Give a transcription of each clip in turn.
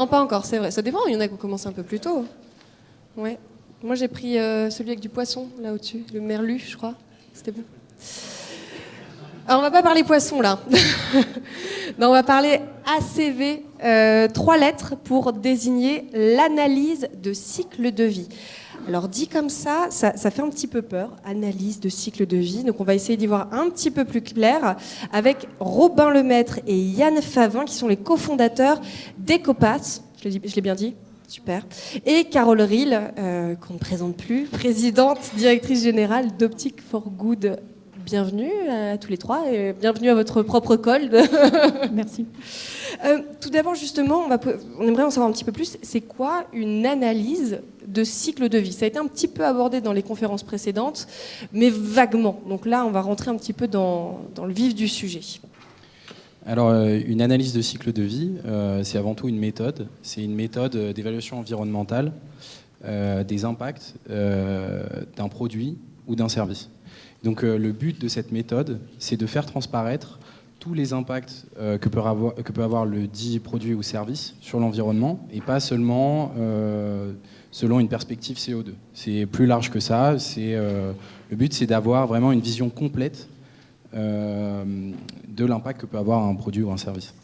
Non, pas encore, c'est vrai. Ça dépend, il y en a qui ont commencé un peu plus tôt. Ouais. Moi, j'ai pris celui avec du poisson, là au-dessus. Le merlu, je crois. C'était bon. Alors, on va pas parler poisson, là. Non, on va parler ACV. 3 lettres pour désigner l'analyse de cycle de vie. Alors, dit comme ça fait un petit peu peur. Analyse de cycle de vie. Donc, on va essayer d'y voir un petit peu plus clair avec Robin Lemaître et Yann Favin, qui sont les cofondateurs d'Ecopass. Je l'ai bien dit? Super. Et Carole Ril, qu'on ne présente plus, présidente, directrice générale d'Optic for Good. Bienvenue à tous les 3 et bienvenue à votre propre col. Merci. Tout d'abord, justement, on aimerait en savoir un petit peu plus. C'est quoi une analyse de cycle de vie? Ça a été un petit peu abordé dans les conférences précédentes, mais vaguement. Donc là, on va rentrer un petit peu dans le vif du sujet. Alors, une analyse de cycle de vie, c'est avant tout une méthode. C'est une méthode d'évaluation environnementale des impacts d'un produit ou d'un service. Donc, le but de cette méthode, c'est de faire transparaître tous les impacts que peut avoir le dit produit ou service sur l'environnement, et pas seulement selon une perspective CO2. C'est plus large que ça. Le but, c'est d'avoir vraiment une vision complète de l'impact que peut avoir un produit ou un service.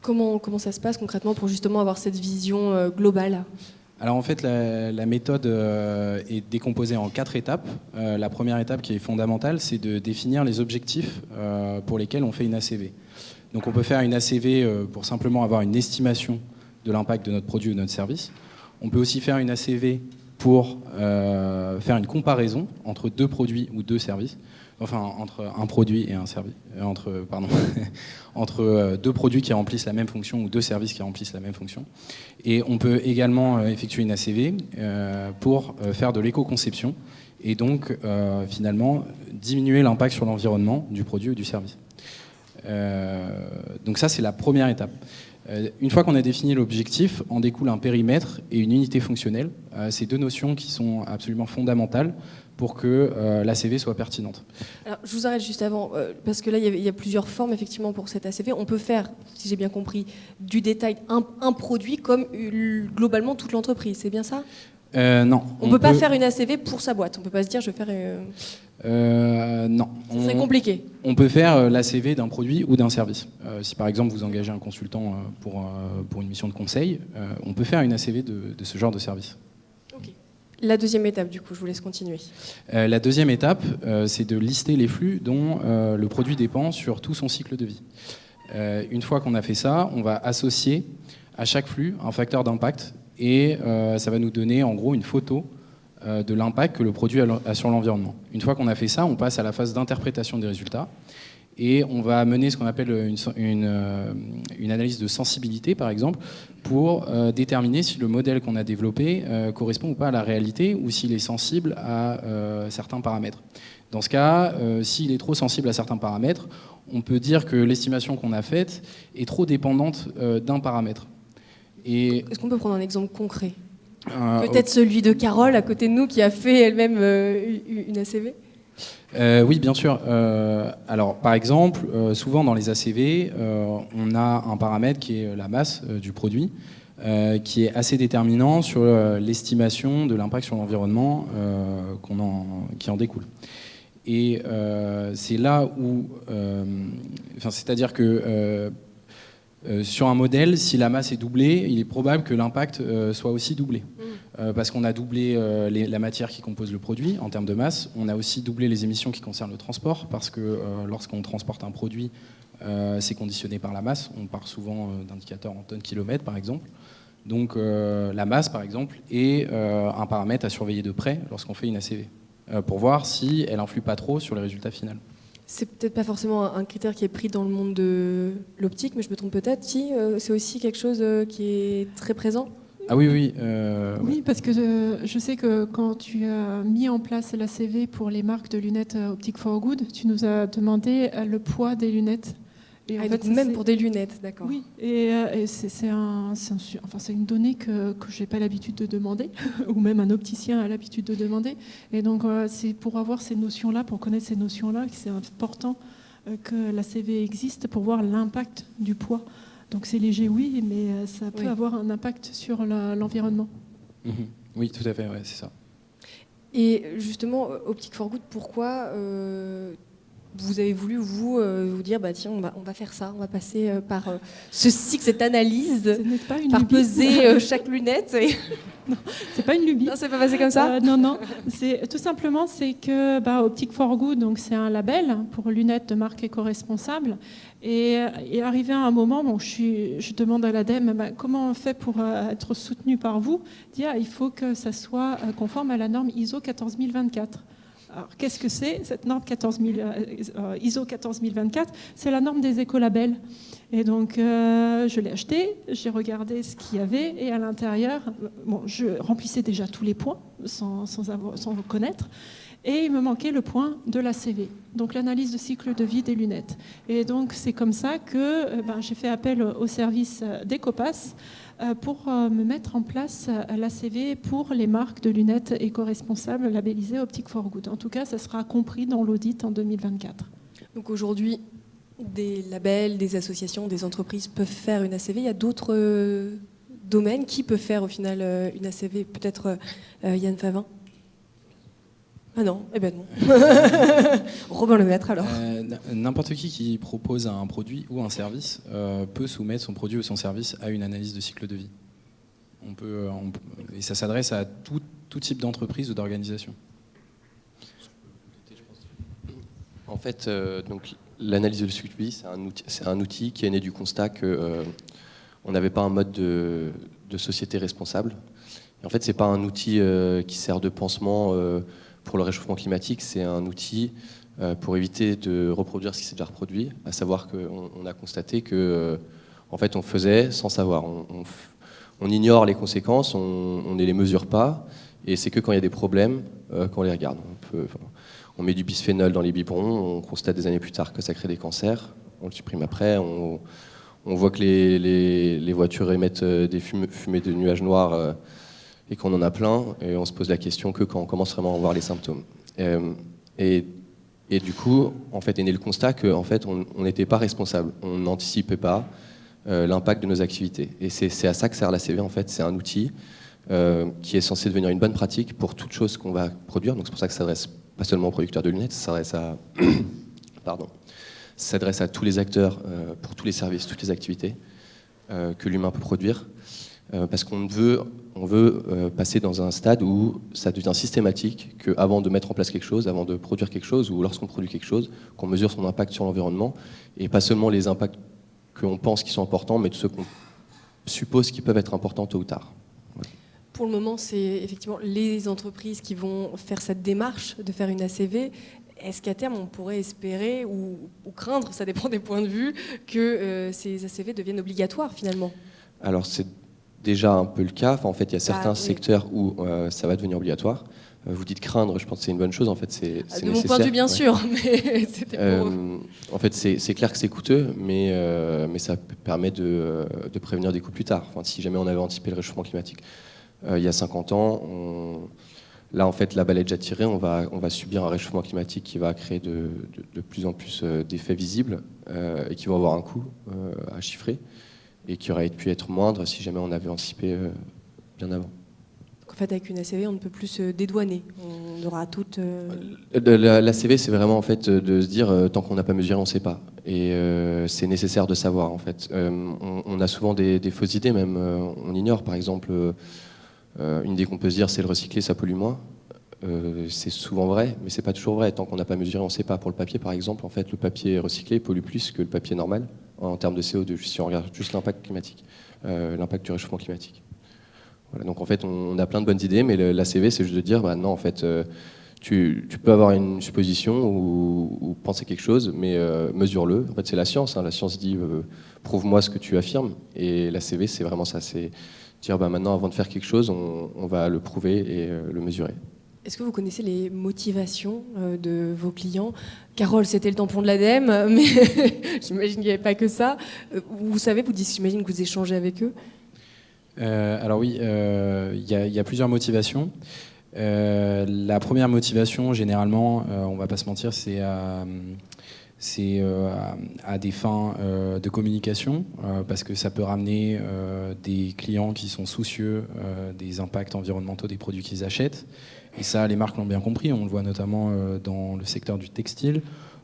Comment ça se passe concrètement pour justement avoir cette vision globale ? Alors en fait, la méthode est décomposée en 4 étapes. La première étape qui est fondamentale, c'est de définir les objectifs pour lesquels on fait une ACV. Donc on peut faire une ACV pour simplement avoir une estimation de l'impact de notre produit ou de notre service. On peut aussi faire une ACV pour faire une comparaison entre 2 produits ou 2 services. Enfin, entre un produit et un service, entre 2 produits qui remplissent la même fonction ou 2 services qui remplissent la même fonction. Et on peut également effectuer une ACV pour faire de l'éco-conception et donc finalement diminuer l'impact sur l'environnement du produit ou du service. Donc ça, c'est la première étape. Une fois qu'on a défini l'objectif, en découle un périmètre et une unité fonctionnelle. Ces 2 notions qui sont absolument fondamentales pour que l'ACV soit pertinente. Alors, je vous arrête juste avant, parce que là, il y a plusieurs formes, effectivement, pour cette ACV. On peut faire, si j'ai bien compris, du détail, un produit comme globalement toute l'entreprise. C'est bien ça ? Non. On ne peut pas faire une ACV pour sa boîte. On ne peut pas se dire, je vais faire... non. C'est compliqué. On peut faire l'ACV d'un produit ou d'un service. Si par exemple vous engagez un consultant pour une mission de conseil, on peut faire une ACV de ce genre de service. Ok. La deuxième étape, du coup, je vous laisse continuer. La deuxième étape, c'est de lister les flux dont le produit dépend sur tout son cycle de vie. Une fois qu'on a fait ça, on va associer à chaque flux un facteur d'impact et ça va nous donner en gros une photo de l'impact que le produit a sur l'environnement. Une fois qu'on a fait ça, on passe à la phase d'interprétation des résultats et on va mener ce qu'on appelle une analyse de sensibilité, par exemple, pour déterminer si le modèle qu'on a développé correspond ou pas à la réalité ou s'il est sensible à certains paramètres. Dans ce cas, s'il est trop sensible à certains paramètres, on peut dire que l'estimation qu'on a faite est trop dépendante d'un paramètre. Est-ce qu'on peut prendre un exemple concret ? Peut-être celui de Carole à côté de nous qui a fait elle-même une ACV. Oui, bien sûr. Alors, par exemple, souvent dans les ACV, on a un paramètre qui est la masse du produit, qui est assez déterminant sur l'estimation de l'impact sur l'environnement qui en découle. Et c'est là où... c'est-à-dire que... sur un modèle, si la masse est doublée, il est probable que l'impact soit aussi doublé. Parce qu'on a doublé la matière qui compose le produit en termes de masse. On a aussi doublé les émissions qui concernent le transport, parce que lorsqu'on transporte un produit, c'est conditionné par la masse. On part souvent d'indicateurs en tonnes-kilomètres, par exemple. Donc la masse, par exemple, est un paramètre à surveiller de près lorsqu'on fait une ACV, pour voir si elle influe pas trop sur les résultats finaux. C'est peut-être pas forcément un critère qui est pris dans le monde de l'optique, mais je me trompe peut-être. Si, c'est aussi quelque chose qui est très présent. Ah oui, oui. Oui, parce que je sais que quand tu as mis en place la CV pour les marques de lunettes Optic for Good, tu nous as demandé le poids des lunettes. Et en fait, même pour des lunettes, d'accord. Oui, et c'est une donnée que je n'ai pas l'habitude de demander, ou même un opticien a l'habitude de demander. Et donc, c'est pour avoir ces notions-là, pour connaître ces notions-là, que c'est important que la CV existe pour voir l'impact du poids Donc c'est léger, oui, mais ça peut avoir un impact sur l'environnement. Oui, tout à fait, ouais, c'est ça. Et justement, Optic for Good, pourquoi vous avez voulu vous dire tiens, on va faire ça, on va passer par ce cycle, cette analyse, Ce n'est pas une par lubie. peser chaque lunette Non, c'est pas une lubie. Non, c'est pas passé comme ça. Non. C'est tout simplement c'est que Optic for Good, donc c'est un label pour lunettes de marque éco-responsable. Et arrivé à un moment, je demande à l'ADEME comment on fait pour être soutenu par vous. Il faut que ça soit conforme à la norme ISO 14024. Alors, qu'est-ce que c'est cette norme ISO 14024 ? C'est la norme des écolabels. Et donc, je l'ai acheté, j'ai regardé ce qu'il y avait, et à l'intérieur, je remplissais déjà tous les points sans connaître, et il me manquait le point de l'ACV, donc l'analyse de cycle de vie des lunettes. Et donc, c'est comme ça que j'ai fait appel au service d'Ecopass pour me mettre en place l'ACV pour les marques de lunettes éco-responsables labellisées Optic for Good. En tout cas, ça sera compris dans l'audit en 2024. Donc aujourd'hui, des labels, des associations, des entreprises peuvent faire une ACV. Il y a d'autres domaines. Qui peut faire au final une ACV ? Peut-être Yann Favin ? Ah non, eh ben non. Robin Lemaître alors. N'importe qui propose un produit ou un service peut soumettre son produit ou son service à une analyse de cycle de vie. Et ça s'adresse à tout type d'entreprise ou d'organisation. En fait, donc, l'analyse de cycle de vie, c'est un outil qui est né du constat qu'on n'avait pas un mode de société responsable. Et en fait, c'est pas un outil qui sert de pansement pour le réchauffement climatique, c'est un outil pour éviter de reproduire ce qui s'est déjà reproduit, à savoir qu'on a constaté que en fait, on faisait sans savoir. On ignore les conséquences, on ne les mesure pas, et c'est que quand il y a des problèmes qu'on les regarde. On met du bisphénol dans les biberons, on constate des années plus tard que ça crée des cancers, on le supprime après, on voit que les voitures émettent des fumées de nuages noirs et qu'on en a plein, et on se pose la question que quand on commence vraiment à voir les symptômes. Et du coup, en fait, est né le constat qu'en fait, on n'était pas responsable, on n'anticipait pas l'impact de nos activités. Et c'est à ça que sert l'ACV, en fait, c'est un outil qui est censé devenir une bonne pratique pour toute chose qu'on va produire. Donc c'est pour ça que ça s'adresse pas seulement aux producteurs de lunettes, ça s'adresse à ça s'adresse à tous les acteurs pour tous les services, toutes les activités que l'humain peut produire, parce qu'on veut passer dans un stade où ça devient systématique qu'avant de mettre en place quelque chose, avant de produire quelque chose, ou lorsqu'on produit quelque chose, qu'on mesure son impact sur l'environnement, et pas seulement les impacts qu'on pense qui sont importants, mais tous ceux qu'on suppose qui peuvent être importants tôt ou tard. Voilà. Pour le moment, c'est effectivement les entreprises qui vont faire cette démarche de faire une ACV. Est-ce qu'à terme, on pourrait espérer ou craindre, ça dépend des points de vue, que ces ACV deviennent obligatoires finalement ? Alors c'est déjà un peu le cas. En fait, il y a certains secteurs où ça va devenir obligatoire. Vous dites craindre, je pense que c'est une bonne chose. En fait, c'est nécessaire. De mon point de vue, bien sûr, mais c'était pour... En fait, c'est clair que c'est coûteux, mais ça permet de prévenir des coûts plus tard. Enfin, si jamais on avait anticipé le réchauffement climatique il y a 50 ans, là, en fait, la balle est déjà tirée. On va subir un réchauffement climatique qui va créer de plus en plus d'effets visibles et qui vont avoir un coût à chiffrer et qui aurait pu être moindre si jamais on avait anticipé bien avant. En fait, avec une ACV, on ne peut plus se dédouaner. On aura toute... L'ACV, c'est vraiment en fait de se dire tant qu'on n'a pas mesuré, on ne sait pas. Et c'est nécessaire de savoir en fait. On a souvent des fausses idées, même on ignore. Par exemple, une idée qu'on peut se dire, c'est le recycler, ça pollue moins. C'est souvent vrai, mais c'est pas toujours vrai. Tant qu'on n'a pas mesuré, on ne sait pas. Pour le papier, par exemple, en fait, le papier recyclé pollue plus que le papier normal en termes de CO2. Si on regarde juste l'impact climatique, l'impact du réchauffement climatique. Voilà, donc en fait, on a plein de bonnes idées, mais l'ACV, c'est juste de dire, non, en fait, tu peux avoir une supposition ou penser quelque chose, mais mesure-le. En fait, c'est la science. La science dit, prouve-moi ce que tu affirmes. Et l'ACV, c'est vraiment ça. C'est dire, maintenant, avant de faire quelque chose, on va le prouver et le mesurer. Est-ce que vous connaissez les motivations de vos clients ? Carole, c'était le tampon de l'ADEME, mais j'imagine qu'il n'y avait pas que ça. Vous savez, j'imagine que vous échangez avec eux. Alors oui, il y a plusieurs motivations. La première motivation, généralement, on ne va pas se mentir, c'est c'est à des fins de communication, parce que ça peut ramener des clients qui sont soucieux des impacts environnementaux des produits qu'ils achètent. Et ça, les marques l'ont bien compris. On le voit notamment dans le secteur du textile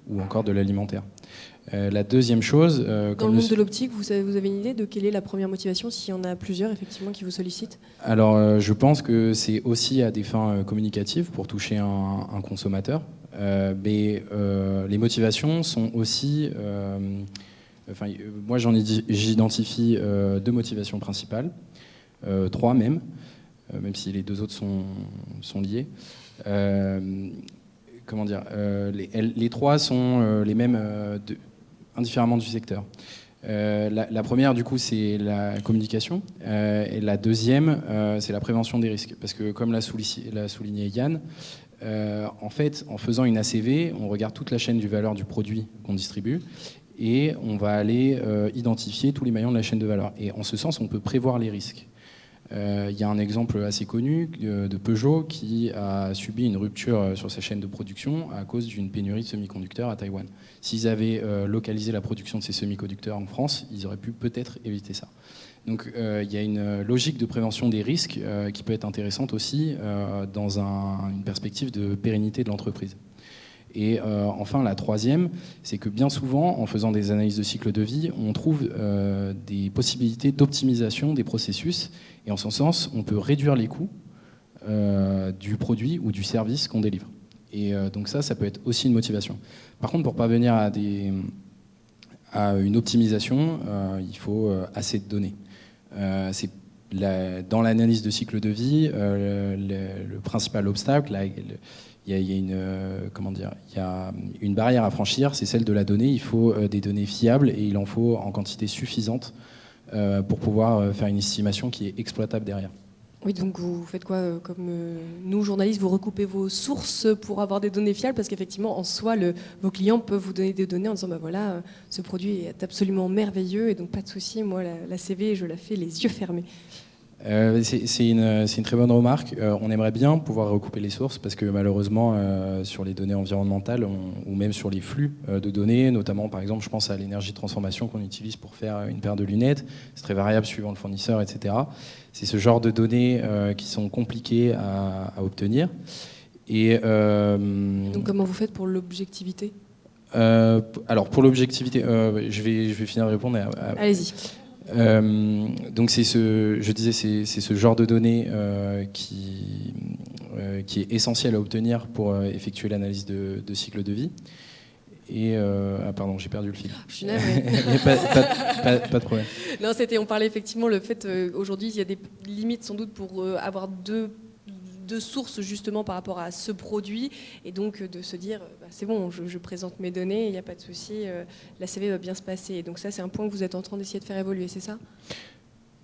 ou encore de l'alimentaire. La deuxième chose... Dans le monde de l'optique, vous avez une idée de quelle est la première motivation, s'il y en a plusieurs effectivement qui vous sollicitent? Alors, je pense que c'est aussi à des fins communicatives pour toucher un consommateur. Mais les motivations sont aussi... moi, j'identifie 2 motivations principales, 3 même si les 2 autres sont liés. Comment dire, les 3 sont les mêmes indifféremment du secteur. La première, du coup, c'est la communication. Et la deuxième, c'est la prévention des risques. Parce que, comme l'a souligné Yann, en fait, en faisant une ACV, on regarde toute la chaîne de valeur du produit qu'on distribue et on va aller identifier tous les maillons de la chaîne de valeur. Et en ce sens, on peut prévoir les risques. Il y a un exemple assez connu de Peugeot qui a subi une rupture sur sa chaîne de production à cause d'une pénurie de semi-conducteurs à Taïwan. S'ils avaient localisé la production de ces semi-conducteurs en France, ils auraient pu peut-être éviter ça. Donc il y a une logique de prévention des risques qui peut être intéressante aussi dans une perspective de pérennité de l'entreprise. Et enfin, la troisième, c'est que bien souvent, en faisant des analyses de cycle de vie, on trouve des possibilités d'optimisation des processus. Et en ce sens, on peut réduire les coûts du produit ou du service qu'on délivre. Et donc ça peut être aussi une motivation. Par contre, pour parvenir à une optimisation, il faut assez de données. Dans l'analyse de cycle de vie, le principal obstacle, il y a une barrière à franchir, c'est celle de la donnée. Il faut des données fiables et il en faut en quantité suffisante pour pouvoir faire une estimation qui est exploitable derrière. Oui, donc vous faites quoi comme nous, journalistes, vous recoupez vos sources pour avoir des données fiables, parce qu'effectivement, en soi, vos clients peuvent vous donner des données en disant, voilà, ce produit est absolument merveilleux, et donc pas de souci, moi, la CV, je la fais les yeux fermés. C'est une très bonne remarque. On aimerait bien pouvoir recouper les sources parce que malheureusement, sur les données environnementales ou même sur les flux de données, notamment par exemple, je pense à l'énergie de transformation qu'on utilise pour faire une paire de lunettes, c'est très variable suivant le fournisseur, etc. C'est ce genre de données qui sont compliquées à obtenir. Et, donc comment vous faites pour l'objectivité ? Alors pour l'objectivité, je vais finir de répondre. Allez-y. Donc c'est ce genre de données qui est essentiel à obtenir pour effectuer l'analyse de cycle de vie. Et pardon, j'ai perdu le fil. Je suis navrée. pas de problème. Non, on parlait effectivement le fait aujourd'hui il y a des limites sans doute pour avoir deux sources justement par rapport à ce produit, et donc de se dire c'est bon, je présente mes données, il n'y a pas de souci, la CV va bien se passer. Et donc ça, c'est un point que vous êtes en train d'essayer de faire évoluer, c'est ça ?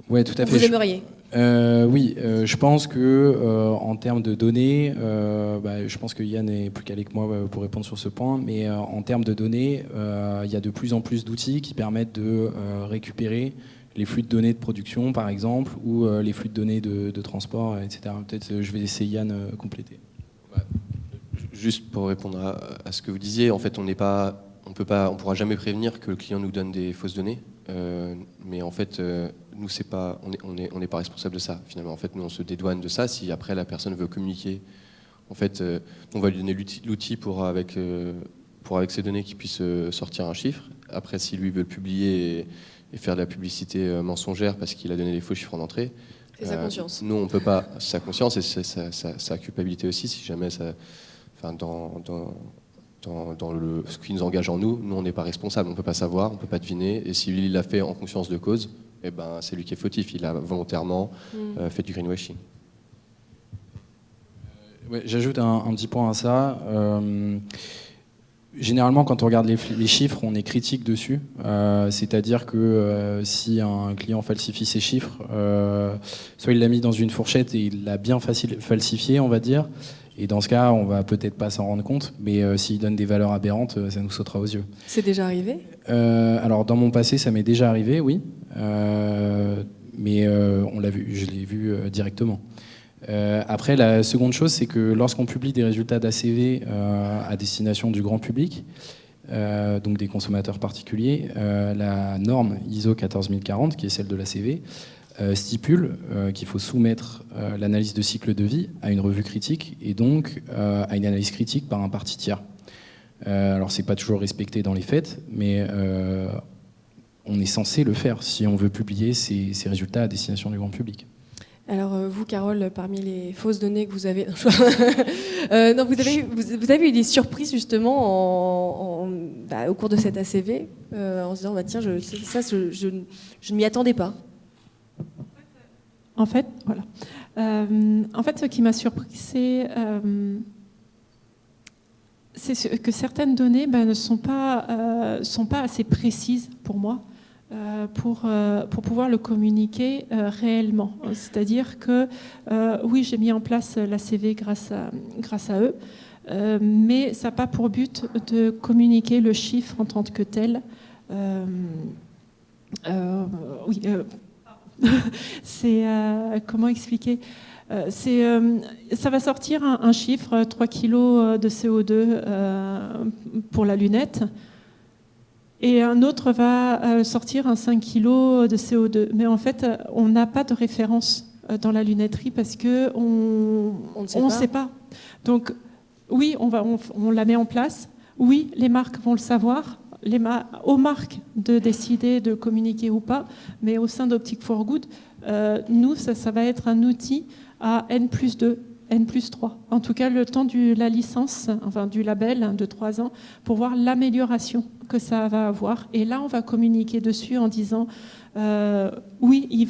Oui, tout à fait. Vous aimeriez ? Oui, je pense que en termes de données, je pense que Yann est plus calé que moi pour répondre sur ce point, mais en termes de données, il y a de plus en plus d'outils qui permettent de récupérer les flux de données de production, par exemple, ou les flux de données de transport, etc. Peut-être je vais laisser Yann compléter. Juste pour répondre à ce que vous disiez, en fait, on pourra jamais prévenir que le client nous donne des fausses données, mais en fait, nous, on n'est pas responsable de ça. Finalement, en fait, nous, on se dédouane de ça. Si après la personne veut communiquer, en fait, on va lui donner l'outil pour avec ces données qu'il puisse sortir un chiffre. Après, si lui veut le publier et faire de la publicité mensongère parce qu'il a donné des faux chiffres en entrée. C'est sa conscience. Nous, on peut pas. Sa conscience et sa culpabilité aussi, si jamais ça. Enfin, dans ce qui nous engage en nous, on n'est pas responsable. On ne peut pas savoir, on ne peut pas deviner. Et si lui l'a fait en conscience de cause, eh ben, c'est lui qui est fautif. Il a volontairement fait du greenwashing. Ouais, j'ajoute un petit point à ça. Généralement, quand on regarde les chiffres, on est critique dessus. C'est-à-dire que si un client falsifie ses chiffres, soit il l'a mis dans une fourchette et il l'a bien falsifié, on va dire. Et dans ce cas, on va peut-être pas s'en rendre compte. Mais s'il donne des valeurs aberrantes, ça nous sautera aux yeux. C'est déjà arrivé ? Alors, dans mon passé, ça m'est déjà arrivé, oui. Mais je l'ai vu directement. Après, la seconde chose, c'est que lorsqu'on publie des résultats d'ACV à destination du grand public, donc des consommateurs particuliers. La norme ISO 14040, qui est celle de l'ACV, stipule qu'il faut soumettre l'analyse de cycle de vie à une revue critique et donc à une analyse critique par un parti tiers. Alors c'est pas toujours respecté dans les faits, mais on est censé le faire si on veut publier ces résultats à destination du grand public. Alors vous, Carole, parmi les fausses données que vous avez, non, vous avez eu des surprises justement au cours de cette ACV, en se disant tiens, je ne m'y attendais pas. En fait, voilà. En fait, ce qui m'a surpris, c'est que certaines données ne sont pas assez précises pour moi pour pouvoir le communiquer réellement. C'est-à-dire que oui, j'ai mis en place l'ACV grâce à eux, mais ça n'a pas pour but de communiquer le chiffre en tant que tel. Oui. C'est comment expliquer ça va sortir un chiffre 3 kg de CO2 pour la lunette et un autre va sortir un 5 kg de CO2, mais en fait on n'a pas de référence dans la lunetterie parce que on ne sait pas. Donc oui, on la met en place, oui, les marques vont le savoir, aux marques de décider de communiquer ou pas, mais au sein d'Optic4Good, nous, ça va être un outil à N+2, N+3. En tout cas, le temps de la licence, enfin du label de 3 ans, pour voir l'amélioration que ça va avoir. Et là, on va communiquer dessus en disant oui, ils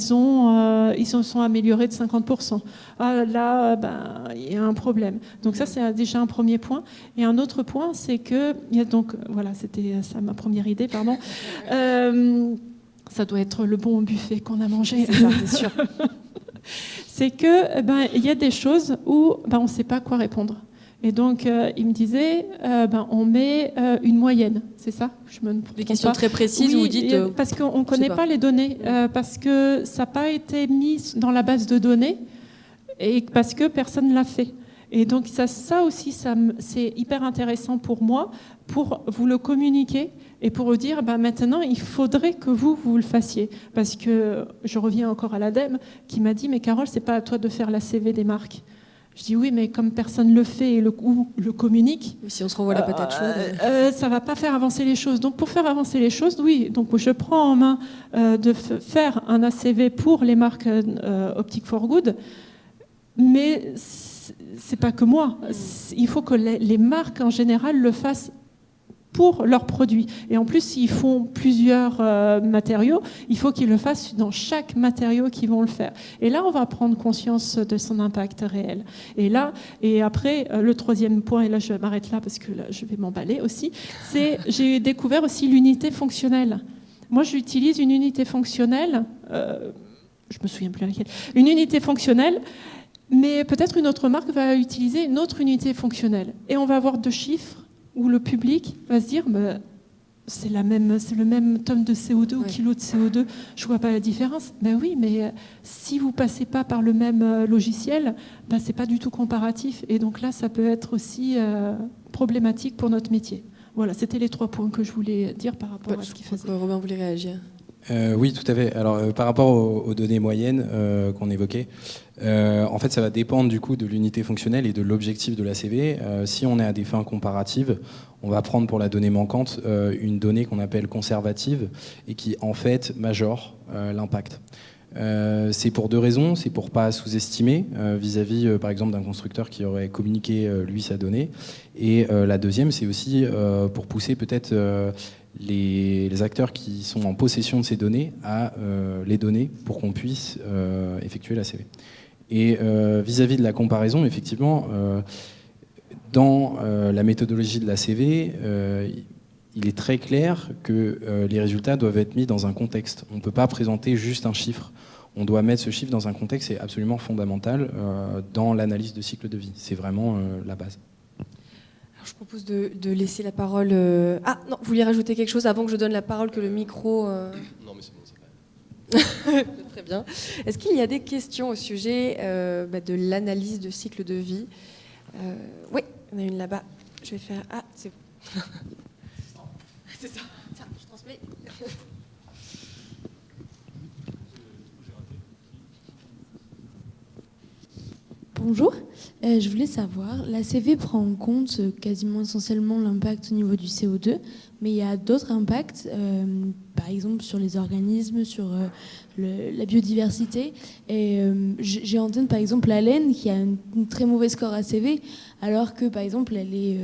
sont améliorés de 50%. Ah, là, il y a un problème. Donc ça, c'est déjà un premier point. Et un autre point, c'est que voilà, c'était ça ma première idée, pardon. Ça doit être le bon buffet qu'on a mangé. C'est ça, c'est sûr. C'est que il y a des choses où on ne sait pas quoi répondre. Et donc, il me disait, on met une moyenne, c'est ça? Des questions très précises où vous dites... parce qu'on ne connaît pas les données, parce que ça n'a pas été mis dans la base de données, et parce que personne ne l'a fait. Et donc, ça aussi, c'est hyper intéressant pour moi, pour vous le communiquer, et pour vous dire, maintenant, il faudrait que vous le fassiez. Parce que, je reviens encore à l'ADEME, qui m'a dit, mais Carole, ce n'est pas à toi de faire la CV des marques. Je dis oui, mais comme personne ne le fait et le communique, si on se renvoie la patate chaude, ça ne va pas faire avancer les choses. Donc pour faire avancer les choses, oui, donc je prends en main de faire un ACV pour les marques Optic4Good, mais c'est pas que moi. Il faut que les marques en général le fassent pour leurs produits. Et en plus, s'ils font plusieurs matériaux, il faut qu'ils le fassent dans chaque matériau qu'ils vont le faire. Et là, on va prendre conscience de son impact réel. Et après, le troisième point, et là, je m'arrête là parce que là, je vais m'emballer aussi, c'est j'ai découvert aussi l'unité fonctionnelle. Moi, j'utilise une unité fonctionnelle, je me souviens plus laquelle, une unité fonctionnelle, mais peut-être une autre marque va utiliser une autre unité fonctionnelle. Et on va avoir 2 chiffres où le public va se dire c'est le même tonne de CO2 ou kilo de CO2, je ne vois pas la différence. Ben oui, mais si vous ne passez pas par le même logiciel, ce n'est pas du tout comparatif. Et donc là, ça peut être aussi problématique pour notre métier. Voilà, c'était les 3 points que je voulais dire par rapport à ce qu'il faisait. Robin voulait réagir. Oui, tout à fait. Alors, par rapport aux données moyennes qu'on évoquait, en fait, ça va dépendre du coup de l'unité fonctionnelle et de l'objectif de l'ACV. Si on est à des fins comparatives, on va prendre pour la donnée manquante une donnée qu'on appelle conservative et qui, en fait, majore l'impact. C'est pour 2 raisons. C'est pour pas sous-estimer vis-à-vis, par exemple, d'un constructeur qui aurait communiqué, lui, sa donnée. Et la deuxième, c'est aussi pour pousser peut-être... les acteurs qui sont en possession de ces données à les donner pour qu'on puisse effectuer l'ACV. Et vis-à-vis de la comparaison, effectivement, dans la méthodologie de l'ACV, il est très clair que les résultats doivent être mis dans un contexte. On ne peut pas présenter juste un chiffre. On doit mettre ce chiffre dans un contexte, c'est absolument fondamental dans l'analyse de cycle de vie. C'est vraiment la base. Je propose de laisser la parole... Ah non, vous vouliez rajouter quelque chose avant que je donne la parole, que le micro... Non, mais c'est bon, ça va. Très bien. Est-ce qu'il y a des questions au sujet de l'analyse de cycle de vie? Oui, il y en a une là-bas. Je vais faire... Ah, c'est bon. Bonjour, je voulais savoir, l'ACV prend en compte quasiment essentiellement l'impact au niveau du CO2, mais il y a d'autres impacts, par exemple sur les organismes, sur la biodiversité. Et j'ai en tête par exemple la laine qui a un très mauvais score ACV, alors que par exemple elle est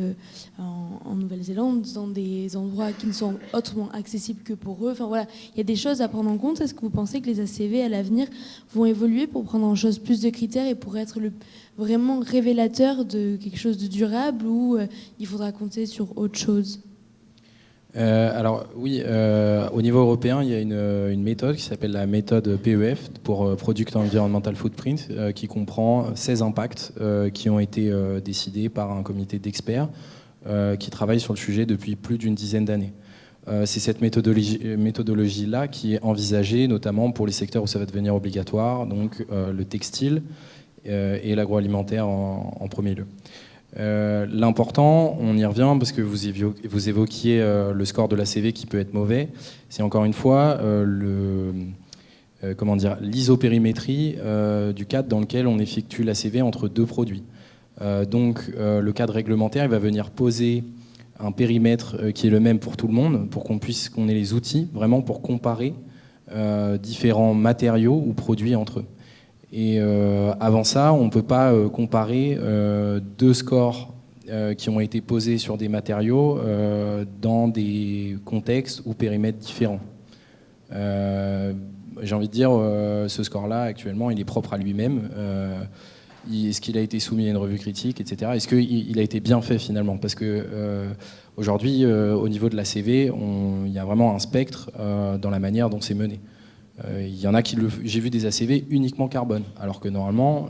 en Nouvelle-Zélande dans des endroits qui ne sont autrement accessibles que pour eux. Enfin voilà, il y a des choses à prendre en compte. Est-ce que vous pensez que les ACV à l'avenir vont évoluer pour prendre en chose plus de critères et pour être vraiment révélateur de quelque chose de durable, ou il faudra compter sur autre chose? Alors oui, au niveau européen, il y a une méthode qui s'appelle la méthode PEF pour Product Environmental Footprint, qui comprend 16 impacts qui ont été décidés par un comité d'experts qui travaille sur le sujet depuis plus d'une dizaine d'années. C'est cette méthodologie-là qui est envisagée notamment pour les secteurs où ça va devenir obligatoire, donc le textile et l'agroalimentaire en premier lieu. L'important, on y revient parce que vous évoquiez le score de l'ACV qui peut être mauvais. C'est encore une fois l'isopérimétrie du cadre dans lequel on effectue l'ACV entre deux produits. Donc le cadre réglementaire, il va venir poser un périmètre qui est le même pour tout le monde, pour qu'on ait les outils vraiment pour comparer différents matériaux ou produits entre eux. Et avant ça, on ne peut pas comparer deux scores qui ont été posés sur des matériaux dans des contextes ou périmètres différents. J'ai envie de dire, ce score-là, actuellement, il est propre à lui-même. Est-ce qu'il a été soumis à une revue critique, etc. Est-ce qu'il a été bien fait finalement? Parce que aujourd'hui, au niveau de l'ACV, il y a vraiment un spectre dans la manière dont c'est mené. Il y en a j'ai vu des ACV uniquement carbone, alors que normalement,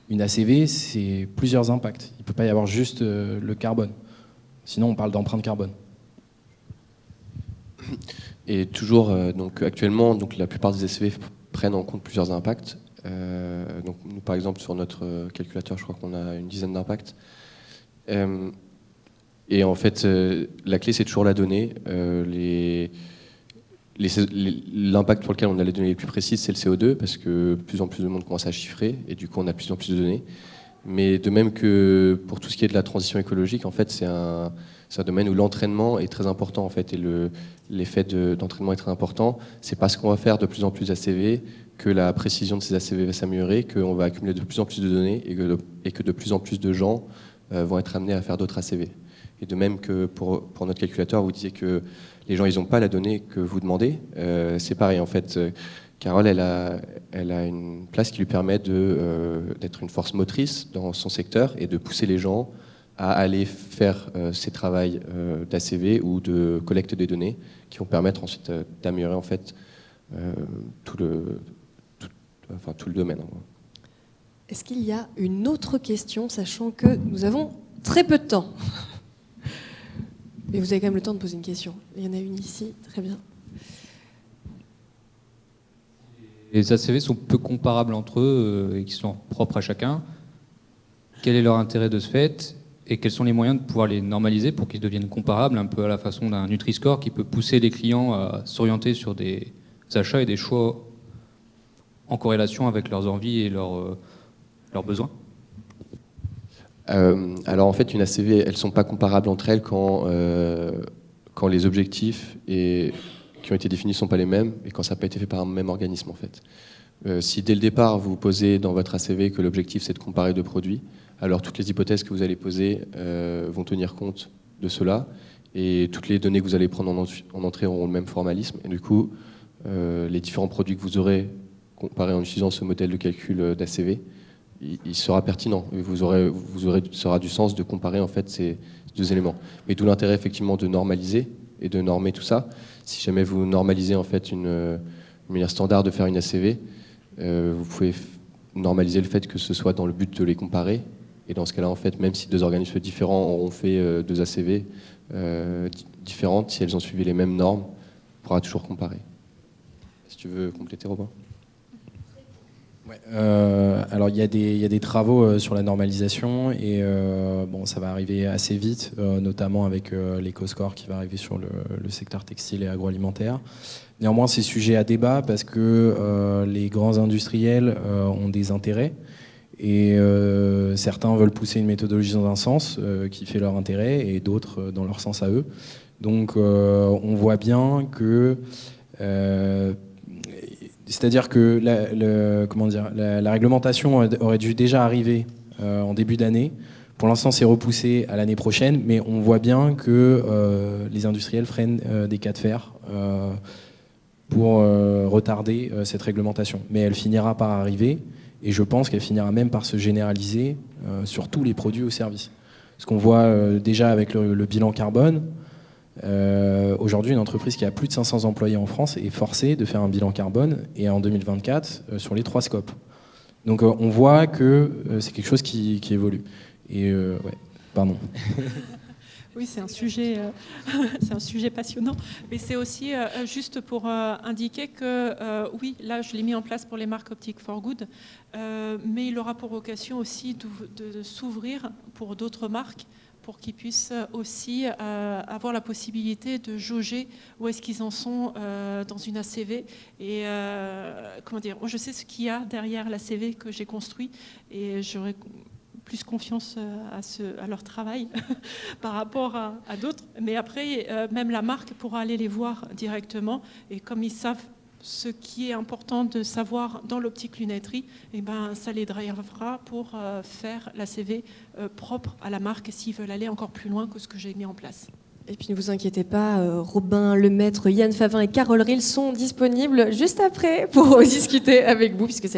une ACV, c'est plusieurs impacts. Il ne peut pas y avoir juste le carbone. Sinon, on parle d'empreinte carbone. Et toujours, actuellement, la plupart des ACV prennent en compte plusieurs impacts. Donc nous, par exemple, sur notre calculateur, je crois qu'on a une dizaine d'impacts. Et en fait, la clé, c'est toujours la donnée. L'impact pour lequel on a les données les plus précises, c'est le CO2, parce que de plus en plus de monde commence à chiffrer, et du coup on a de plus en plus de données. Mais de même que pour tout ce qui est de la transition écologique, en fait, c'est un domaine où l'entraînement est très important, en fait, et l'effet d'entraînement est très important. C'est parce qu'on va faire de plus en plus d'ACV que la précision de ces ACV va s'améliorer, qu'on va accumuler de plus en plus de données, et que de plus en plus de gens vont être amenés à faire d'autres ACV. Et de même que pour notre calculateur, vous disiez que les gens, ils n'ont pas la donnée que vous demandez. C'est pareil, en fait. Carole, elle a une place qui lui permet d'être une force motrice dans son secteur et de pousser les gens à aller faire ces travaux d'ACV ou de collecte des données qui vont permettre ensuite d'améliorer en fait tout le domaine. Est-ce qu'il y a une autre question, sachant que nous avons très peu de temps? Mais vous avez quand même le temps de poser une question. Il y en a une ici, très bien. Les ACV sont peu comparables entre eux et qui sont propres à chacun. Quel est leur intérêt de ce fait et quels sont les moyens de pouvoir les normaliser pour qu'ils deviennent comparables, un peu à la façon d'un Nutri-Score qui peut pousser les clients à s'orienter sur des achats et des choix en corrélation avec leurs envies et leurs besoins? Alors en fait, une ACV, elles ne sont pas comparables entre elles quand les objectifs qui ont été définis ne sont pas les mêmes et quand ça n'a pas été fait par un même organisme en fait. Si dès le départ vous posez dans votre ACV que l'objectif c'est de comparer deux produits, alors toutes les hypothèses que vous allez poser vont tenir compte de cela et toutes les données que vous allez prendre en entrée auront le même formalisme et du coup les différents produits que vous aurez comparés en utilisant ce modèle de calcul d'ACV, il sera pertinent. Ça aura du sens de comparer en fait ces deux éléments. Mais d'où l'intérêt effectivement de normaliser et de normer tout ça. Si jamais vous normalisez en fait une manière standard de faire une ACV, vous pouvez normaliser le fait que ce soit dans le but de les comparer. Et dans ce cas-là, en fait, même si deux organismes différents auront fait deux ACV différentes, si elles ont suivi les mêmes normes, on pourra toujours comparer. Si tu veux compléter, Robin. Ouais, alors il y a des travaux sur la normalisation et ça va arriver assez vite, notamment avec l'éco-score qui va arriver sur le secteur textile et agroalimentaire. Néanmoins, c'est sujet à débat parce que les grands industriels ont des intérêts Et certains veulent pousser une méthodologie dans un sens qui fait leur intérêt et d'autres dans leur sens à eux. Donc on voit bien que... c'est-à-dire que la réglementation aurait dû déjà arriver en début d'année. Pour l'instant, c'est repoussé à l'année prochaine, mais on voit bien que les industriels freinent des cas de fer pour retarder cette réglementation. Mais elle finira par arriver, et je pense qu'elle finira même par se généraliser sur tous les produits ou services. Ce qu'on voit déjà avec le bilan carbone, aujourd'hui, une entreprise qui a plus de 500 employés en France est forcée de faire un bilan carbone, et en 2024, sur les 3 scopes. Donc on voit que c'est quelque chose qui évolue. Et ouais, pardon. Oui, c'est un sujet passionnant, mais c'est aussi juste pour indiquer que oui, là, je l'ai mis en place pour les marques Optic for Good, mais il aura pour vocation aussi de s'ouvrir pour d'autres marques, pour qu'ils puissent aussi avoir la possibilité de jauger où est-ce qu'ils en sont dans une ACV. Et comment dire, moi, je sais ce qu'il y a derrière l'ACV que j'ai construit, et j'aurais plus confiance à leur travail par rapport à d'autres. Mais après, même la marque pourra aller les voir directement. Et comme ils savent ce qui est important de savoir dans l'optique lunetterie, eh ben, ça les drivera pour faire la CV propre à la marque s'ils veulent aller encore plus loin que ce que j'ai mis en place. Et puis ne vous inquiétez pas, Robin Lemaître, Yann Favin et Carole Ril sont disponibles juste après pour discuter avec vous, puisque c'est la